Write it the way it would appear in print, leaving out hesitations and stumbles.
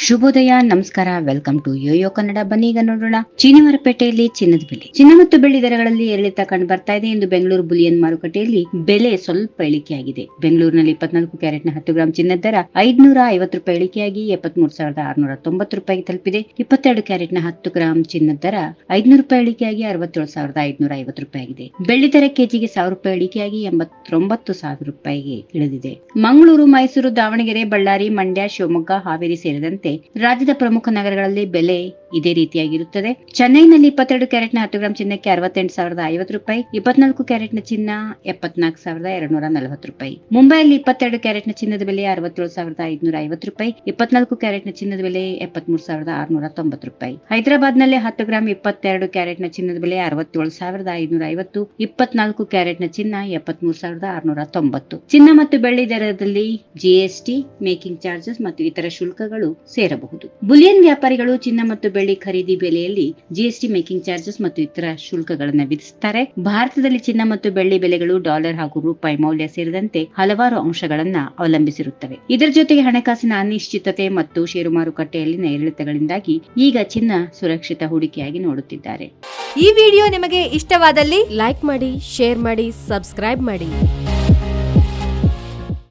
ಶುಭೋದಯ, ನಮಸ್ಕಾರ. Welcome to YoYo Kannada. ಬನ್ನಿ ಈಗ ನೋಡೋಣ ಚಿನ್ನಮರಪೇಟೆಯಲ್ಲಿ ಚಿನ್ನದ ಬೆಲೆ. ಚಿನ್ನ ಮತ್ತು ಬೆಳ್ಳಿ ದರಗಳಲ್ಲಿ ಏರಿಳಿತ ಕಂಡು ಬರ್ತಾ ಇದೆ ಎಂದು ಬೆಂಗಳೂರು ಬುಲಿಯನ್ ಮಾರುಕಟ್ಟೆಯಲ್ಲಿ ಬೆಲೆ ಸ್ವಲ್ಪ ಇಳಿಕೆಯಾಗಿದೆ. ಬೆಂಗಳೂರಿನಲ್ಲಿ 24 ಕ್ಯಾರೆಟ್ನ 10 ಗ್ರಾಂ ಚಿನ್ನದ ದರ ₹550 ಇಳಿಕೆಯಾಗಿ 73,690 ತಲುಪಿದೆ. 22 ಕ್ಯಾರೆಟ್ನ 10 ಗ್ರಾಂ ಚಿನ್ನದ ದರ ₹500 ಇಳಿಕೆಯಾಗಿ ₹67,550 ಆಗಿದೆ. ಬೆಳ್ಳಿ ದರ ಕೆಜಿಗೆ ₹1,000 ಇಳಿಕೆಯಾಗಿ ₹89,000 ಇಳಿದಿದೆ. ಮಂಗಳೂರು, ಮೈಸೂರು, ದಾವಣಗೆರೆ, ಬಳ್ಳಾರಿ, ಮಂಡ್ಯ, ಶಿವಮೊಗ್ಗ, ಹಾವೇರಿ ಸೇರಿದಂತೆ ರಾಜ್ಯದ ಪ್ರಮುಖ ನಗರಗಳಲ್ಲಿ ಬೆಲೆ ಇದೇ ರೀತಿಯಾಗಿರುತ್ತದೆ. ಚೆನ್ನೈನಲ್ಲಿ 22 ಕ್ಯಾರೆಟ್ನ 10 ಗ್ರಾಂ ಚಿನ್ನಕ್ಕೆ ₹61,050, 24 ಕ್ಯಾರೆಟ್ನ ಚಿನ್ನ ₹74,240. ಮುಂಬೈಯಲ್ಲಿ 22 ಕ್ಯಾರೆಟ್ನ ಚಿನ್ನದ ಬೆಲೆ ₹67,550, 24 ಕ್ಯಾರೆಟ್ನ ಚಿನ್ನದ ಬೆಲೆ ₹73,690. ಹೈದರಾಬಾದ್ನಲ್ಲಿ 10 ಗ್ರಾಂ 22 ಕ್ಯಾರೆಟ್ನ ಚಿನ್ನದ ಬೆಲೆ ₹67,550, 24 ಕ್ಯಾರೆಟ್ನ ಚಿನ್ನ ₹73,690. ಚಿನ್ನ ಮತ್ತು ಬೆಳ್ಳಿ ದರದಲ್ಲಿ ಜಿಎಸ್ಟಿ, ಮೇಕಿಂಗ್ ಚಾರ್ಜಸ್ ಮತ್ತು ಇತರ ಶುಲ್ಕಗಳು ಸೇರಬಹುದು. ಬುಲಿಯನ್ ವ್ಯಾಪಾರಿಗಳು ಚಿನ್ನ ಮತ್ತು ಬೆಳ್ಳಿ ಖರೀದಿ ಬೆಲೆಯಲ್ಲಿ ಜಿಎಸ್ಟಿ, ಮೇಕಿಂಗ್ ಚಾರ್ಜಸ್ ಮತ್ತು ಇತರ ಶುಲ್ಕಗಳನ್ನು ವಿಧಿಸುತ್ತಾರೆ. ಭಾರತದಲ್ಲಿ ಚಿನ್ನ ಮತ್ತು ಬೆಳ್ಳಿ ಬೆಲೆಗಳು ಡಾಲರ್ ಹಾಗೂ ರೂಪಾಯಿ ಮೌಲ್ಯ ಸೇರಿದಂತೆ ಹಲವಾರು ಅಂಶಗಳನ್ನ ಅವಲಂಬಿಸಿರುತ್ತವೆ. ಇದರ ಜೊತೆಗೆ ಹಣಕಾಸಿನ ಅನಿಶ್ಚಿತತೆ ಮತ್ತು ಷೇರು ಮಾರುಕಟ್ಟೆಯಲ್ಲಿನ ಏರಿಳಿತಗಳಿಂದಾಗಿ ಈಗ ಚಿನ್ನ ಸುರಕ್ಷಿತ ಹೂಡಿಕೆಯಾಗಿ ನೋಡುತ್ತಿದ್ದಾರೆ. ಈ ವಿಡಿಯೋ ನಿಮಗೆ ಇಷ್ಟವಾದಲ್ಲಿ ಲೈಕ್ ಮಾಡಿ, ಶೇರ್ ಮಾಡಿ, ಸಬ್ಸ್ಕ್ರೈಬ್ ಮಾಡಿ.